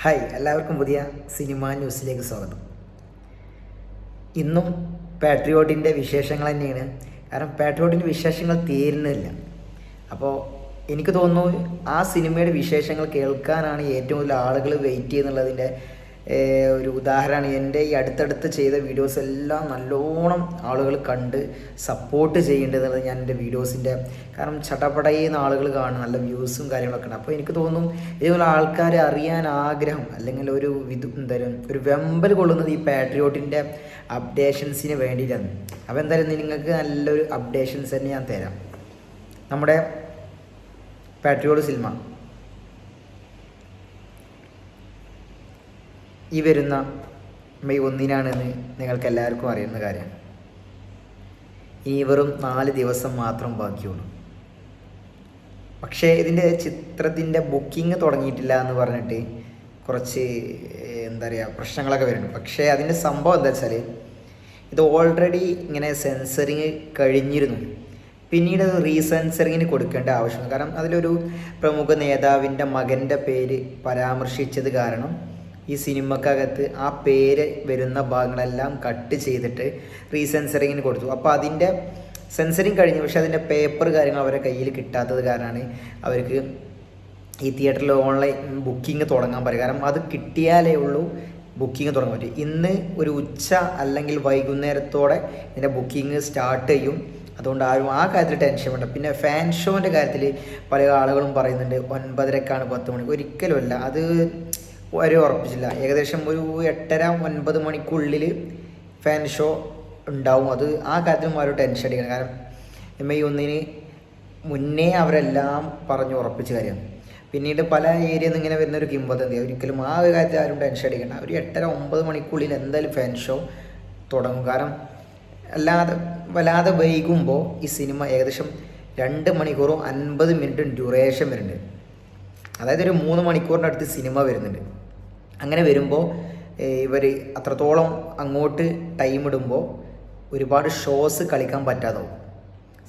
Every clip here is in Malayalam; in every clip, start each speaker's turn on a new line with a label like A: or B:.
A: ഹായ്, എല്ലാവർക്കും പുതിയ സിനിമാ ന്യൂസിലേക്ക് സ്വാഗതം. ഇന്നും പാട്രിയോട്ടിൻ്റെ വിശേഷങ്ങൾ തന്നെയാണ്. കാരണം പാട്രിയോട്ടിൻ്റെ വിശേഷങ്ങൾ തീരുന്നില്ല. അപ്പോൾ എനിക്ക് തോന്നുന്നു ആ സിനിമയുടെ വിശേഷങ്ങൾ കേൾക്കാനാണ് ഏറ്റവും കൂടുതൽ ആളുകൾ വെയിറ്റ് ചെയ്യുന്നുള്ളതിൻ്റെ ഒരു ഉദാഹരണമാണ്. എൻ്റെ ഈ അടുത്തടുത്ത് ചെയ്ത വീഡിയോസ് എല്ലാം നല്ലോണം ആളുകൾ കണ്ട് സപ്പോർട്ട് ചെയ്യേണ്ടതെന്നുള്ളത് ഞാൻ എൻ്റെ വീഡിയോസിൻ്റെ കാരണം ചട്ടപ്പടയുന്ന ആളുകൾ കാണും, നല്ല വ്യൂസും കാര്യങ്ങളൊക്കെ ഉണ്ട്. അപ്പോൾ എനിക്ക് തോന്നുന്നു ഇതുപോലെ ആൾക്കാരെ അറിയാൻ ആഗ്രഹം അല്ലെങ്കിൽ ഒരു ഒരു വെമ്പൽ കൊള്ളുന്നത് ഈ പാട്രിയോട്ടിൻ്റെ അപ്ഡേഷൻസിന് വേണ്ടിയിട്ടാണ്. അപ്പോൾ എന്തായാലും നിങ്ങൾക്ക് നല്ലൊരു അപ്ഡേഷൻസ് തന്നെ ഞാൻ തരാം. നമ്മുടെ പാട്രിയോട്ട് സിനിമ ഈ വരുന്ന മെയ് 1-നാണെന്ന് നിങ്ങൾക്ക് എല്ലാവർക്കും അറിയുന്ന കാര്യമാണ്. ഇനി വെറും 4 ദിവസം മാത്രം ബാക്കിയുള്ളൂ. പക്ഷേ ഇതിൻ്റെ ചിത്രത്തിൻ്റെ ബുക്കിംഗ് തുടങ്ങിയിട്ടില്ല എന്ന് പറഞ്ഞിട്ട് കുറച്ച് പ്രശ്നങ്ങളൊക്കെ വരുന്നുണ്ട്. പക്ഷേ അതിൻ്റെ സംഭവം എന്താ വെച്ചാൽ ഇത് ഓൾറെഡി ഇങ്ങനെ സെൻസറിങ് കഴിഞ്ഞിരുന്നു. പിന്നീട് അത് റീസെൻസറിങ്ങിന് കൊടുക്കേണ്ട ആവശ്യമുണ്ട്. കാരണം അതിലൊരു പ്രമുഖ നേതാവിൻ്റെ മകൻ്റെ പേര് പരാമർശിച്ചത് കാരണം ഈ സിനിമക്കകത്ത് ആ പേര് വരുന്ന ഭാഗങ്ങളെല്ലാം കട്ട് ചെയ്തിട്ട് റീസെൻസറിങ്ങിന് കൊടുത്തു. അപ്പോൾ അതിൻ്റെ സെൻസറിങ് കഴിഞ്ഞു, പക്ഷേ അതിൻ്റെ പേപ്പർ കാര്യങ്ങൾ അവരുടെ കയ്യിൽ കിട്ടാത്തത് കാരണമാണ് അവർക്ക് ഈ തിയേറ്ററിൽ ഓൺലൈൻ ബുക്കിംഗ് തുടങ്ങാൻ പറയും. കാരണം അത് കിട്ടിയാലേ ഉള്ളൂ ബുക്കിംഗ് തുടങ്ങാൻ പറ്റും. ഇന്ന് ഒരു ഉച്ച അല്ലെങ്കിൽ വൈകുന്നേരത്തോടെ ഇതിൻ്റെ ബുക്കിംഗ് സ്റ്റാർട്ട് ചെയ്യും. അതുകൊണ്ട് ആരും ആ കാര്യത്തിൽ ടെൻഷൻ വേണ്ട. പിന്നെ ഫാൻ ഷോൻ്റെ കാര്യത്തിൽ പല ആളുകളും പറയുന്നുണ്ട് 9:30 10 മണിക്ക്. ഒരിക്കലുമല്ല, അത് വരെ ഉറപ്പിച്ചില്ല. ഏകദേശം ഒരു 8:30-9 മണിക്കുള്ളിൽ ഫാൻ ഷോ ഉണ്ടാവും. അത് ആ കാര്യത്തിലും ആരും ടെൻഷൻ അടിക്കണം. കാരണം മെയ് 1 മുന്നേ അവരെല്ലാം പറഞ്ഞു ഉറപ്പിച്ച കാര്യമാണ്. പിന്നീട് പല ഏരിയയിൽ നിന്ന് ഇങ്ങനെ വരുന്നൊരു കിംവദന്തി. ഒരിക്കലും ആ ഒരു കാര്യത്തിൽ ആരും ടെൻഷൻ അടിക്കണം. ഒരു 8:30-9 മണിക്കുള്ളിൽ എന്തായാലും ഫാൻ ഷോ തുടങ്ങും. കാരണം വല്ലാതെ വൈകുമ്പോൾ ഈ സിനിമ ഏകദേശം 2 മണിക്കൂറും 50 മിനിറ്റും ഡ്യൂറേഷൻ വരുന്നുണ്ട്. അതായത് ഒരു 3 മണിക്കൂറിൻ്റെ അടുത്ത് സിനിമ വരുന്നുണ്ട്. അങ്ങനെ വരുമ്പോൾ ഇവർ അത്രത്തോളം അങ്ങോട്ട് ടൈം ഇടുമ്പോൾ ഒരുപാട് ഷോസ് കളിക്കാൻ പറ്റാതാവും.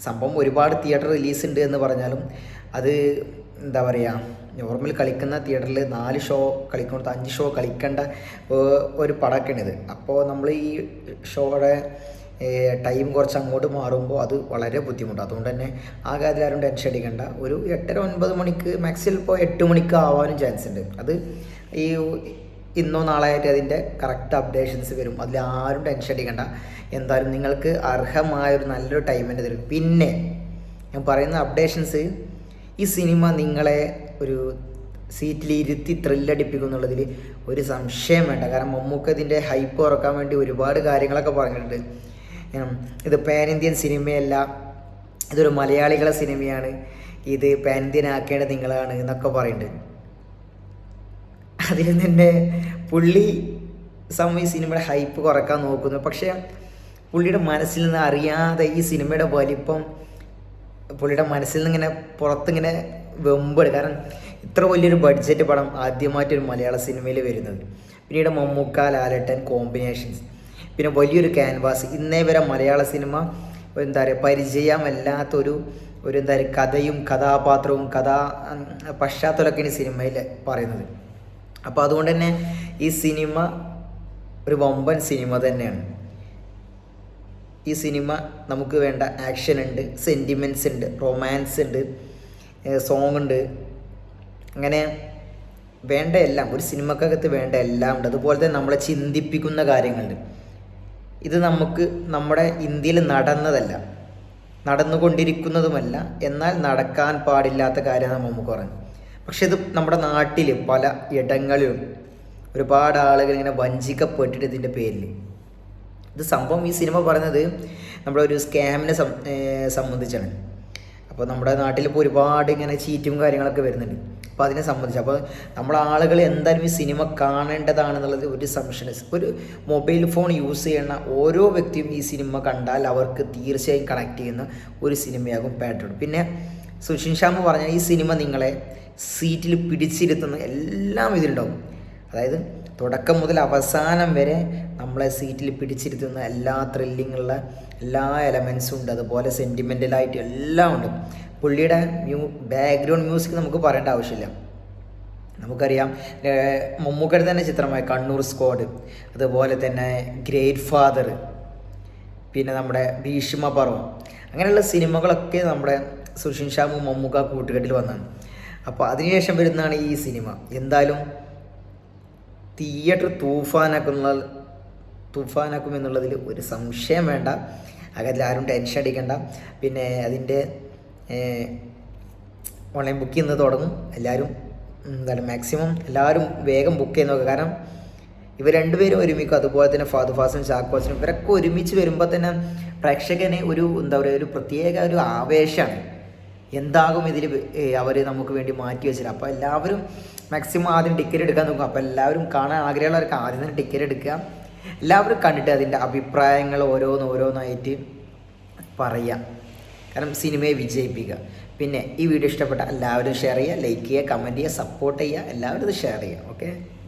A: സംഭവം ഒരുപാട് തിയേറ്റർ റിലീസ് ഉണ്ട് എന്ന് പറഞ്ഞാലും അത് നോർമൽ കളിക്കുന്ന തിയേറ്ററിൽ 4 ഷോ കളിക്കുന്നത് 5 ഷോ കളിക്കേണ്ട ഒരു പടക്കണിത്. അപ്പോൾ നമ്മൾ ഈ ഷോയുടെ ടൈം കുറച്ച് അങ്ങോട്ട് മാറുമ്പോൾ അത് വളരെ ബുദ്ധിമുട്ടാണ്. അതുകൊണ്ട് തന്നെ ആ കാര്യത്തിൽ ആരും ടെൻഷൻ അടിക്കേണ്ട. ഒരു 8:30-9 മണിക്ക് മാക്സിമം ഇപ്പോൾ 8 മണിക്ക് ആവാനും ചാൻസ് ഉണ്ട്. അത് ഈ ഇന്നോ നാളായിട്ട് അതിൻ്റെ കറക്റ്റ് അപ്ഡേഷൻസ് വരും. അതിൽ ആരും ടെൻഷൻ അടിക്കേണ്ട. എന്തായാലും നിങ്ങൾക്ക് അർഹമായൊരു നല്ലൊരു ടൈം തന്നെ തരും. പിന്നെ ഞാൻ പറയുന്ന അപ്ഡേഷൻസ് ഈ സിനിമ നിങ്ങളെ ഒരു സീറ്റിൽ ഇരുത്തി ത്രില്ലടിപ്പിക്കും എന്നുള്ളതിൽ ഒരു സംശയം വേണ്ട. കാരണം മമ്മൂക്ക ഇതിൻ്റെ ഹൈപ്പ് കുറക്കാൻ വേണ്ടി ഒരുപാട് കാര്യങ്ങളൊക്കെ പറഞ്ഞിട്ടുണ്ട്. ഇത് പാൻ ഇന്ത്യൻ സിനിമയല്ല, ഇതൊരു മലയാളികളെ സിനിമയാണ്, ഇത് പാൻ ഇന്ത്യൻ ആക്കേണ്ടത് നിങ്ങളാണ് എന്നൊക്കെ പറയുന്നുണ്ട്. അതിൽ തന്നെ പുള്ളി ഈ സിനിമയുടെ ഹൈപ്പ് കുറക്കാൻ നോക്കുന്നു. പക്ഷേ പുള്ളിയുടെ മനസ്സിൽ നിന്ന് അറിയാതെ ഈ സിനിമയുടെ വലിപ്പം പുള്ളിയുടെ മനസ്സിൽ നിന്ന് ഇങ്ങനെ പുറത്തിങ്ങനെ വെമ്പെടുക്കും. കാരണം ഇത്ര വലിയൊരു ബഡ്ജറ്റ് പടം ആദ്യമായിട്ടൊരു മലയാള സിനിമയിൽ വരുന്നത്. പിന്നീട് മമ്മൂക്ക ലാലേട്ടൻ കോമ്പിനേഷൻസ്, പിന്നെ വലിയൊരു ക്യാൻവാസ്. ഇന്നേ വരെ മലയാള സിനിമ പരിചയമല്ലാത്തൊരു കഥയും കഥാപാത്രവും പശ്ചാത്തലമൊക്കെയാണ് സിനിമയിൽ പറയുന്നത്. അപ്പോൾ അതുകൊണ്ട് തന്നെ ഈ സിനിമ ഒരു വമ്പൻ സിനിമ തന്നെയാണ്. ഈ സിനിമ നമുക്ക് വേണ്ട ആക്ഷൻ ഉണ്ട്, സെൻറ്റിമെൻറ്റ്സ് ഉണ്ട്, റൊമാൻസ് ഉണ്ട്, സോങ് ഉണ്ട്, അങ്ങനെ വേണ്ട എല്ലാം ഒരു സിനിമക്കകത്ത് വേണ്ട എല്ലാം ഉണ്ട്. അതുപോലെ തന്നെ നമ്മളെ ചിന്തിപ്പിക്കുന്ന കാര്യങ്ങളുണ്ട്. ഇത് നമ്മുടെ ഇന്ത്യയിൽ നടന്നതല്ല, നടന്നുകൊണ്ടിരിക്കുന്നതുമല്ല, എന്നാൽ നടക്കാൻ പാടില്ലാത്ത കാര്യമാണ് നമുക്ക് പറയുന്നത്. പക്ഷെ ഇത് നമ്മുടെ നാട്ടിൽ പല ഇടങ്ങളിലും ഒരുപാട് ആളുകൾ ഇങ്ങനെ വഞ്ചിക്കപ്പെട്ടിട്ട് ഇതിൻ്റെ പേരിൽ. ഇത് സംഭവം ഈ സിനിമ പറയുന്നത് നമ്മുടെ ഒരു സ്കാമിനെ സംബന്ധിച്ചാണ്. അപ്പോൾ നമ്മുടെ നാട്ടിൽ ഇപ്പോൾ ഒരുപാട് ഇങ്ങനെ ചീറ്റും കാര്യങ്ങളൊക്കെ വരുന്നുണ്ട്. അപ്പോൾ അതിനെ സംബന്ധിച്ച് അപ്പോൾ നമ്മളെ ആളുകൾ എന്തായാലും ഈ സിനിമ കാണേണ്ടതാണെന്നുള്ളത് ഒരു സംശയം. ഒരു മൊബൈൽ ഫോൺ യൂസ് ചെയ്യുന്ന ഓരോ വ്യക്തിയും ഈ സിനിമ കണ്ടാൽ അവർക്ക് തീർച്ചയായും കണക്ട് ചെയ്യുന്ന ഒരു സിനിമയാകും പാട്രിയോട്ട്. പിന്നെ സുഷിൻ ശ്യാം പറഞ്ഞ ഈ സിനിമ നിങ്ങളെ സീറ്റിൽ പിടിച്ചിരുത്തുന്ന എല്ലാം ഇതിലുണ്ടാവും. അതായത് തുടക്കം മുതൽ അവസാനം വരെ നമ്മളെ സീറ്റിൽ പിടിച്ചിരുത്തുന്ന എല്ലാ ത്രില്ലിങ്ങുള്ള എല്ലാ എലമെൻസും ഉണ്ട്. അതുപോലെ സെൻറ്റിമെൻ്റലായിട്ട് എല്ലാം ഉണ്ട്. പുള്ളിയുടെ ബാക്ക്ഗ്രൗണ്ട് മ്യൂസിക് നമുക്ക് പറയേണ്ട ആവശ്യമില്ല. നമുക്കറിയാം മമ്മൂക്കയുടെ തന്നെ ചിത്രമായ കണ്ണൂർ സ്ക്വാഡ്, അതുപോലെ തന്നെ ഗ്രേറ്റ് ഫാദർ, പിന്നെ നമ്മുടെ ഭീഷ്മപർവം, അങ്ങനെയുള്ള സിനിമകളൊക്കെ നമ്മുടെ സുഷിൻ ഷ്യാമും മമ്മൂക്ക കൂട്ടുകെട്ടിൽ വന്നതാണ്. അപ്പോൾ അതിനുശേഷം വരുന്നതാണ് ഈ സിനിമ. എന്തായാലും തിയേറ്റർ തൂഫാനാക്കും എന്നുള്ളതിൽ ഒരു സംശയം വേണ്ട. അതിൽ ആരും ടെൻഷൻ അടിക്കണ്ട. പിന്നെ അതിൻ്റെ ഓൺലൈൻ ബുക്ക് ചെയ്യുന്നത് തുടങ്ങും. എല്ലാവരും എന്തായാലും മാക്സിമം എല്ലാവരും വേഗം ബുക്ക് ചെയ്ത് നോക്കുക. കാരണം ഇവർ രണ്ടുപേരും ഒരുമിക്കും, അതുപോലെ തന്നെ ഫഹദ് ഫാസിലും ചാക്കോച്ചനും, ഇവരൊക്കെ ഒരുമിച്ച് വരുമ്പോൾ തന്നെ പ്രേക്ഷകന് ഒരു എന്താ പറയുക, ഒരു പ്രത്യേക ഒരു ആവേശമാണ്. എന്താകും ഇതിൽ അവർ നമുക്ക് വേണ്ടി മാറ്റി വെച്ചിട്ട്. അപ്പോൾ എല്ലാവരും മാക്സിമം ആദ്യം ടിക്കറ്റ് എടുക്കാൻ നോക്കും. അപ്പോൾ എല്ലാവരും കാണാൻ ആഗ്രഹമുള്ളവർക്ക് ആദ്യം തന്നെ ടിക്കറ്റ് എടുക്കുക. എല്ലാവരും കണ്ടിട്ട് അതിൻ്റെ അഭിപ്രായങ്ങൾ ഓരോന്നായിട്ട് പറയാം. കാരണം സിനിമയെ വിജയിപ്പിക്കുക. പിന്നെ ഈ വീഡിയോ ഇഷ്ടപ്പെട്ട എല്ലാവരും ഷെയർ ചെയ്യുക, ലൈക്ക് ചെയ്യുക, കമൻറ്റ് ചെയ്യുക, സപ്പോർട്ട് ചെയ്യുക, എല്ലാവരും ഇത് ഷെയർ ചെയ്യുക. ഓക്കെ.